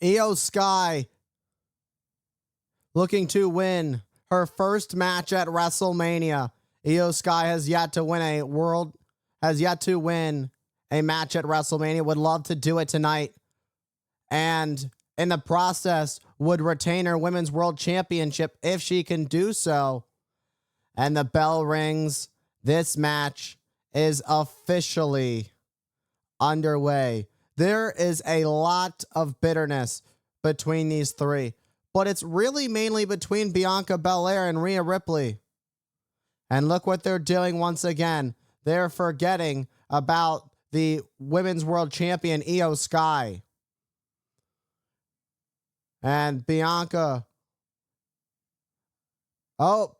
Io Sky looking to win her first match at WrestleMania. Io Sky has yet to win a match at WrestleMania. Would love to do it tonight. And in the process, would retain her Women's World Championship if she can do so. And the bell rings. This match is officially underway. There is a lot of bitterness between these three, but it's really mainly between Bianca Belair and Rhea Ripley. And look what they're doing once again. They're forgetting about the Women's World Champion, Io Sky. And Bianca. Oh,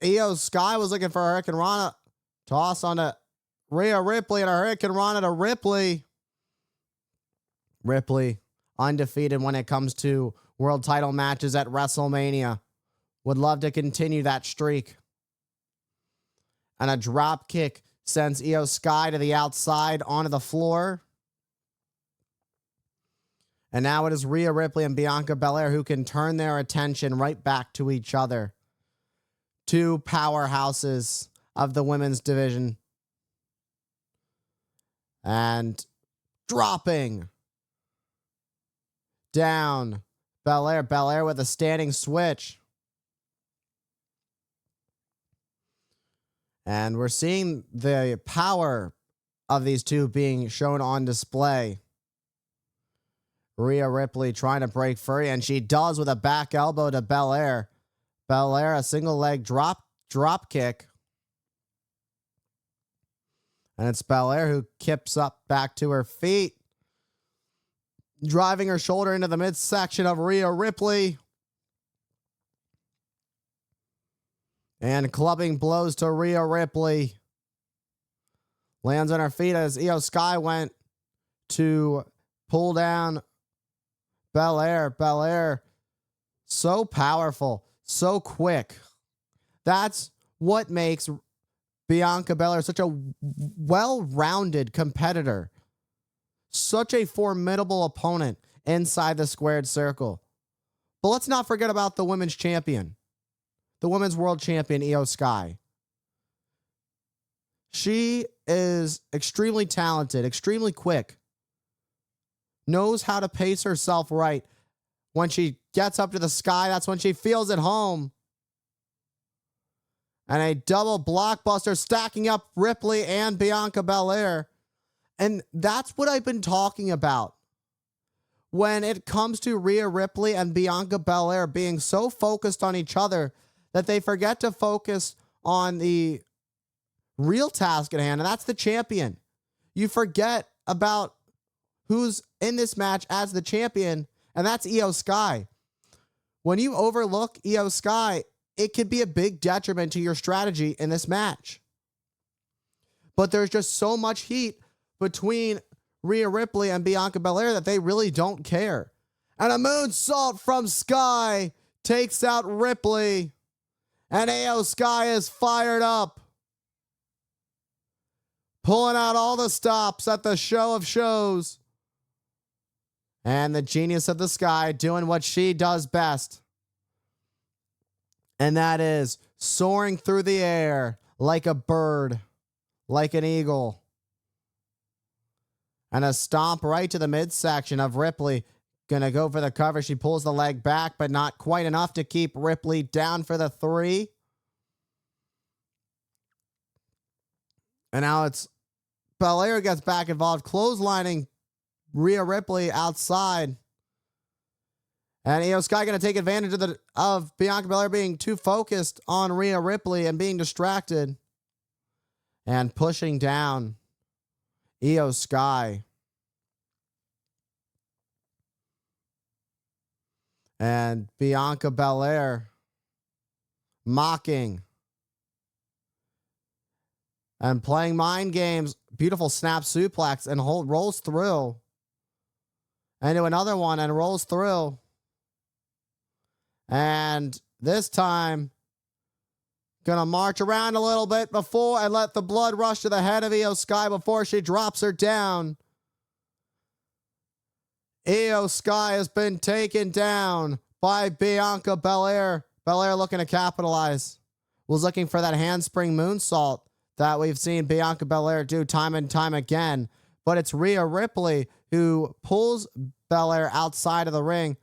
Io Sky was looking for a Hurricane Rana. Toss on to Rhea Ripley and a Hurricane Rana to Ripley. Ripley undefeated when it comes to world title matches at WrestleMania. Would love to continue that streak. And a drop kick sends Io Sky to the outside onto the floor. And now it is Rhea Ripley and Bianca Belair who can turn their attention right back to each other. Two powerhouses of the women's division. And dropping down. Belair with a standing switch. And we're seeing the power of these two being shown on display. Rhea Ripley trying to break free, and she does with a back elbow to Belair. Belair, a single leg drop kick. And it's Belair who kips up back to her feet, driving her shoulder into the midsection of Rhea Ripley. And clubbing blows to Rhea Ripley. Lands on her feet as Io Sky went to pull down Belair. Belair, so powerful, so quick. That's what makes Bianca Belair such a well-rounded competitor. Such a formidable opponent inside the squared circle. But let's not forget about the women's champion. The women's world champion, Io Sky. She is extremely talented, extremely quick. Knows how to pace herself right. When she gets up to the sky, that's when she feels at home. And a double blockbuster stacking up Ripley and Bianca Belair. And that's what I've been talking about. When it comes to Rhea Ripley and Bianca Belair being so focused on each other that they forget to focus on the real task at hand, and that's the champion. You forget about who's in this match as the champion, and that's Io Sky. When you overlook Io Sky, it could be a big detriment to your strategy in this match. But there's just so much heat between Rhea Ripley and Bianca Belair that they really don't care. And a moonsault from Sky takes out Ripley. And Io Sky is fired up. Pulling out all the stops at the show of shows. And the genius of the Sky doing what she does best. And that is soaring through the air like a bird, like an eagle. And a stomp right to the midsection of Ripley. Gonna go for the cover. She pulls the leg back, but not quite enough to keep Ripley down for the 3. And now it's Belair gets back involved, clotheslining Rhea Ripley outside. And Io Sky going to take advantage of Bianca Belair being too focused on Rhea Ripley and being distracted. And pushing down Io Sky. And Bianca Belair mocking and playing mind games. Beautiful snap suplex and rolls through. Into another one and rolls through. And this time, gonna march around a little bit before and let the blood rush to the head of Io Sky before she drops her down. Io Sky has been taken down by Bianca Belair. Belair looking to capitalize. Was looking for that handspring moonsault that we've seen Bianca Belair do time and time again. But it's Rhea Ripley who pulls Belair outside of the ring.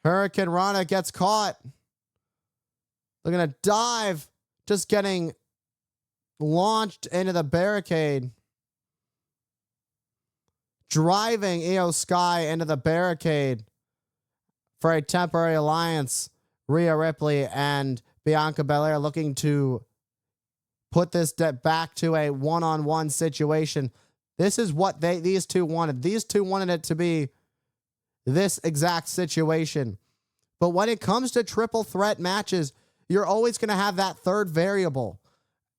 Hurricane Rana gets caught. They're going to dive. Just getting launched into the barricade. Driving Io Sky into the barricade for a temporary alliance. Rhea Ripley and Bianca Belair looking to put this back to a one-on-one situation. This is what these two wanted. These two wanted it to be this exact situation. But when it comes to triple threat matches, you're always going to have that third variable.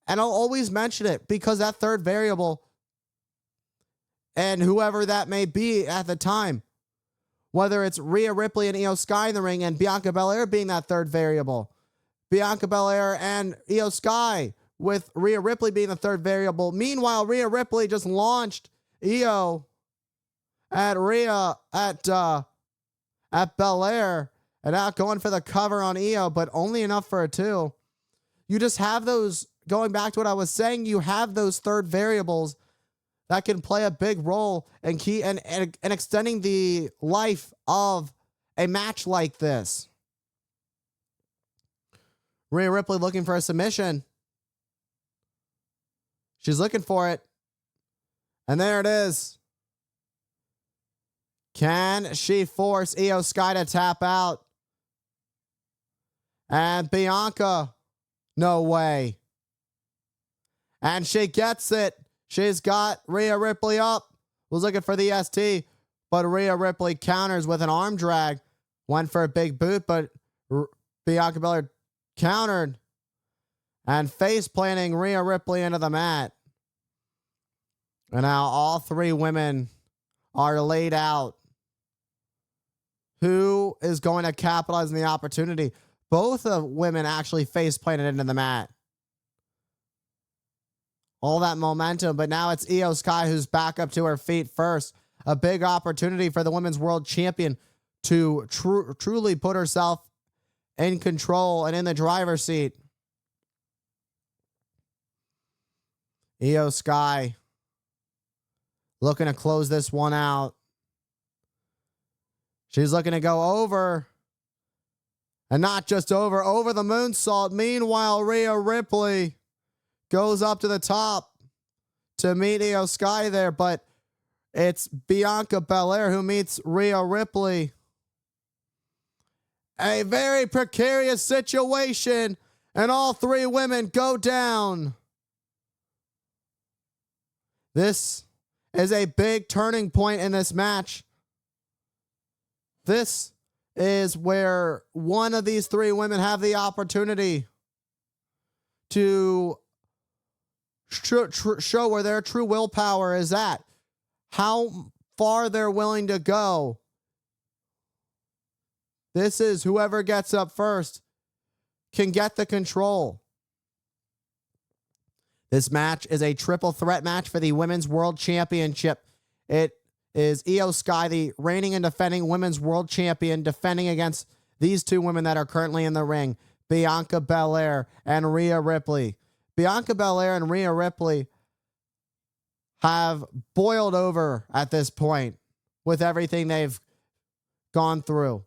And I'll always mention it because that third variable, and whoever that may be at the time, whether it's Rhea Ripley and Io Sky in the ring and Bianca Belair being that third variable, Bianca Belair and Io Sky with Rhea Ripley being the third variable. Meanwhile, Rhea Ripley just launched Io at Belair and out going for the cover on Io, but only enough for a 2. You just have those, going back to what I was saying, you have those third variables that can play a big role and extending the life of a match like this. Rhea Ripley looking for a submission. She's looking for it. And there it is. Can she force Io Sky to tap out? And Bianca, no way. And she gets it. She's got Rhea Ripley up. Was looking for the ST, but Rhea Ripley counters with an arm drag. Went for a big boot, but Bianca Belair countered. And face planting Rhea Ripley into the mat. And now all 3 women are laid out. Who is going to capitalize on the opportunity? Both of women actually face planted into the mat. All that momentum, but now it's Io Sky who's back up to her feet first. A big opportunity for the women's world champion to truly put herself in control and in the driver's seat. Io Sky looking to close this one out. She's looking to go over. And not just over the moonsault. Meanwhile, Rhea Ripley goes up to the top to meet Io Sky there, but it's Bianca Belair who meets Rhea Ripley. A very precarious situation, and all 3 women go down. This is a big turning point in this match. This is where one of these 3 women have the opportunity to show where their true willpower is at. How far they're willing to go. This is whoever gets up first can get the control. This match is a triple threat match for the Women's World Championship. It is Io Sky, the reigning and defending Women's World Champion, defending against these 2 women that are currently in the ring, Bianca Belair and Rhea Ripley. Bianca Belair and Rhea Ripley have boiled over at this point with everything they've gone through,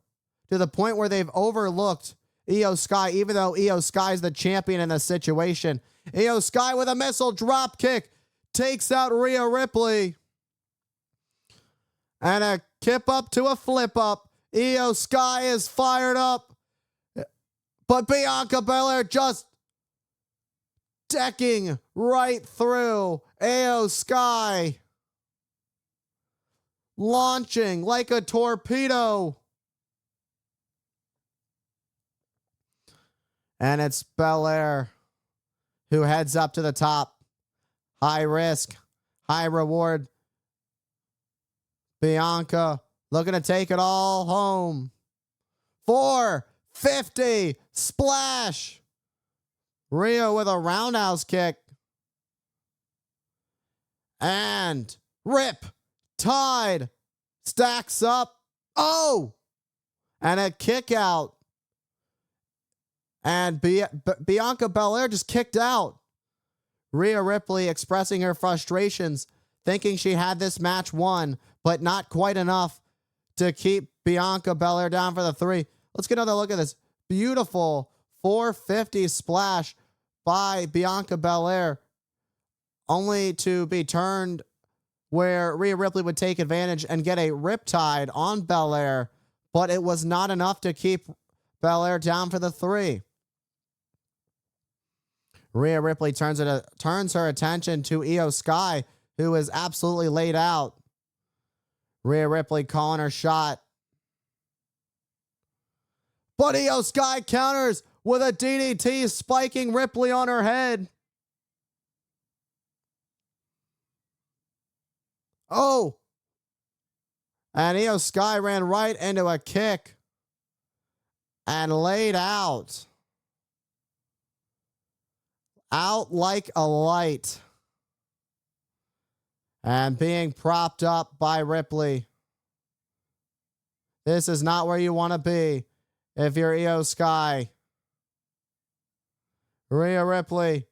to the point where they've overlooked Io Sky, even though Io Sky is the champion in this situation. Io Sky with a missile drop kick takes out Rhea Ripley. And a kip up to a flip up. Io Sky is fired up. But Bianca Belair just decking right through Io Sky. Launching like a torpedo. And it's Belair who heads up to the top. High risk, high reward. Bianca looking to take it all home. 450 splash. Rhea with a roundhouse kick. And rip tide stacks up. Oh! And a kick out. And Bianca Belair just kicked out. Rhea Ripley expressing her frustrations, thinking she had this match won, but not quite enough to keep Bianca Belair down for the 3. Let's get another look at this beautiful 450 splash by Bianca Belair, only to be turned where Rhea Ripley would take advantage and get a riptide on Belair, but it was not enough to keep Belair down for the 3. Rhea Ripley turns her attention to Io Sky, who is absolutely laid out. Rhea Ripley calling her shot. But Io Sky counters with a DDT, spiking Ripley on her head. Oh! And Io Sky ran right into a kick and laid out. Out like a light. And being propped up by Ripley. This is not where you want to be if you're Io Sky. Rhea Ripley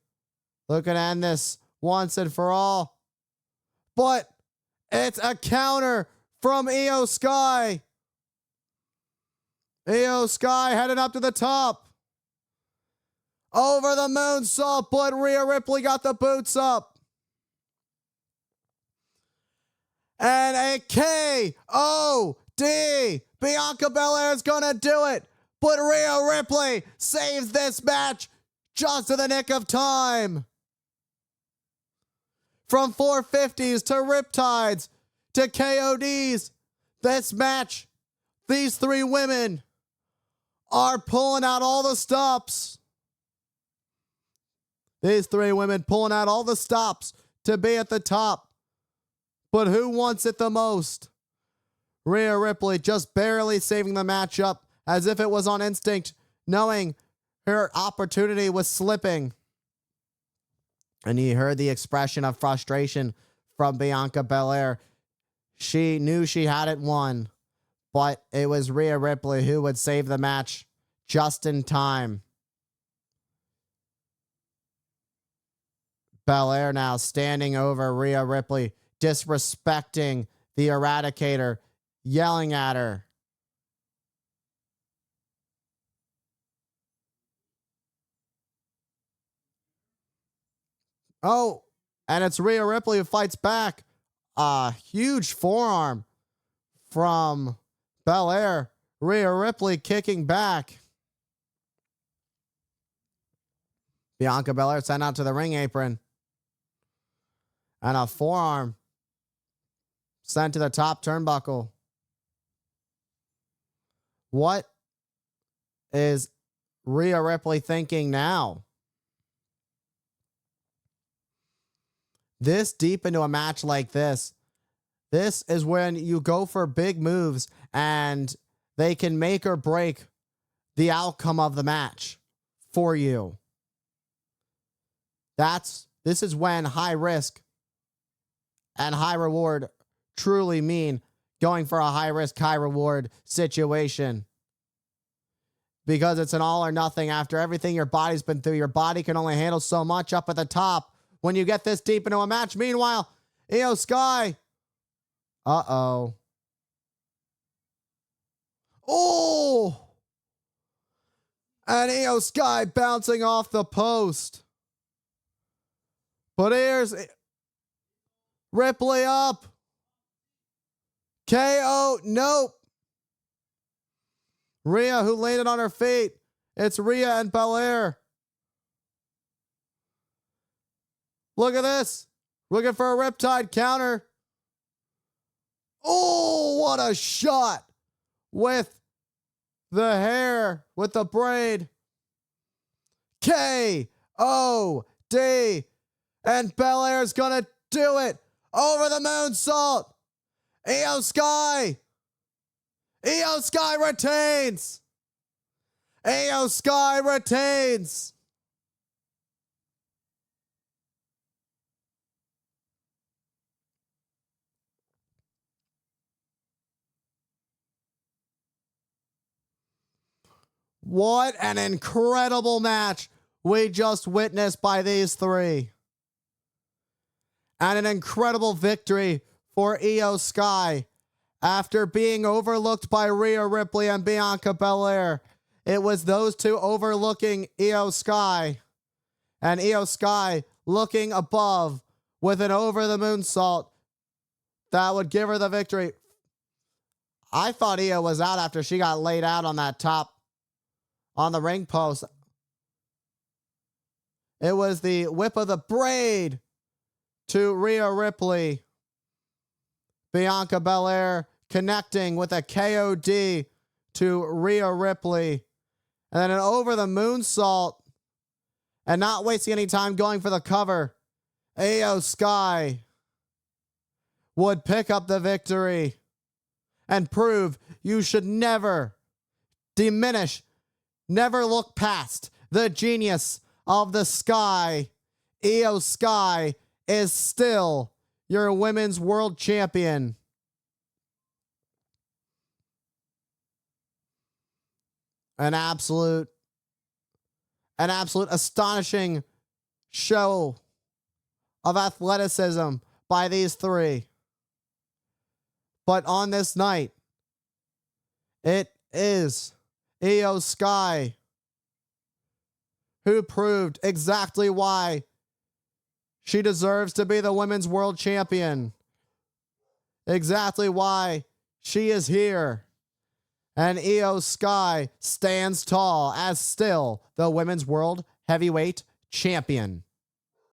looking to end this once and for all. But it's a counter from Io Sky. Io Sky heading up to the top. Over the moonsault, but Rhea Ripley got the boots up. And a KOD. Bianca Belair is going to do it. But Rhea Ripley saves this match just in the nick of time. From 450s to riptides to KODs. This match, these 3 women are pulling out all the stops. These 3 women pulling out all the stops to be at the top. But who wants it the most? Rhea Ripley just barely saving the match up as if it was on instinct, knowing her opportunity was slipping. And you heard the expression of frustration from Bianca Belair. She knew she had it won, but it was Rhea Ripley who would save the match just in time. Belair now standing over Rhea Ripley, disrespecting the Eradicator, yelling at her. Oh, and it's Rhea Ripley who fights back. A huge forearm from Belair. Rhea Ripley kicking back. Bianca Belair sent out to the ring apron. And a forearm sent to the top turnbuckle. What is Rhea Ripley thinking now? This deep into a match like this is when you go for big moves and they can make or break the outcome of the match for you. This is when high risk and high reward truly mean going for a high risk, high reward situation. Because it's an all or nothing after everything your body's been through. Your body can only handle so much up at the top when you get this deep into a match. Meanwhile, Io Sky. Uh-oh. Oh! And Io Sky bouncing off the post. But here's Ripley up. KO. Nope. Rhea, who landed on her feet. It's Rhea and Belair. Look at this. Looking for a riptide counter. Oh, what a shot. With the hair, with the braid. KOD. And Belair's going to do it. Over the moonsault. Io Sky. Io Sky retains. Io Sky retains. What an incredible match we just witnessed by these three. And an incredible victory for Io Sky. After being overlooked by Rhea Ripley and Bianca Belair, it was those two overlooking Io Sky. And Io Sky looking above with an over-the-moon salt that would give her the victory. I thought Io was out after she got laid out on that top on the ring post. It was the whip of the braid to Rhea Ripley. Bianca Belair connecting with a KOD to Rhea Ripley. And then an over-the-moon salt. And not wasting any time going for the cover, Io Sky would pick up the victory and prove you should never diminish, never look past the genius of the Sky. Io Sky is still your women's world champion. An absolute astonishing show of athleticism by these three. But on this night, it is Io Sky who proved exactly why she deserves to be the women's world champion. Exactly why she is here. And Io Sky stands tall as still the women's world heavyweight champion.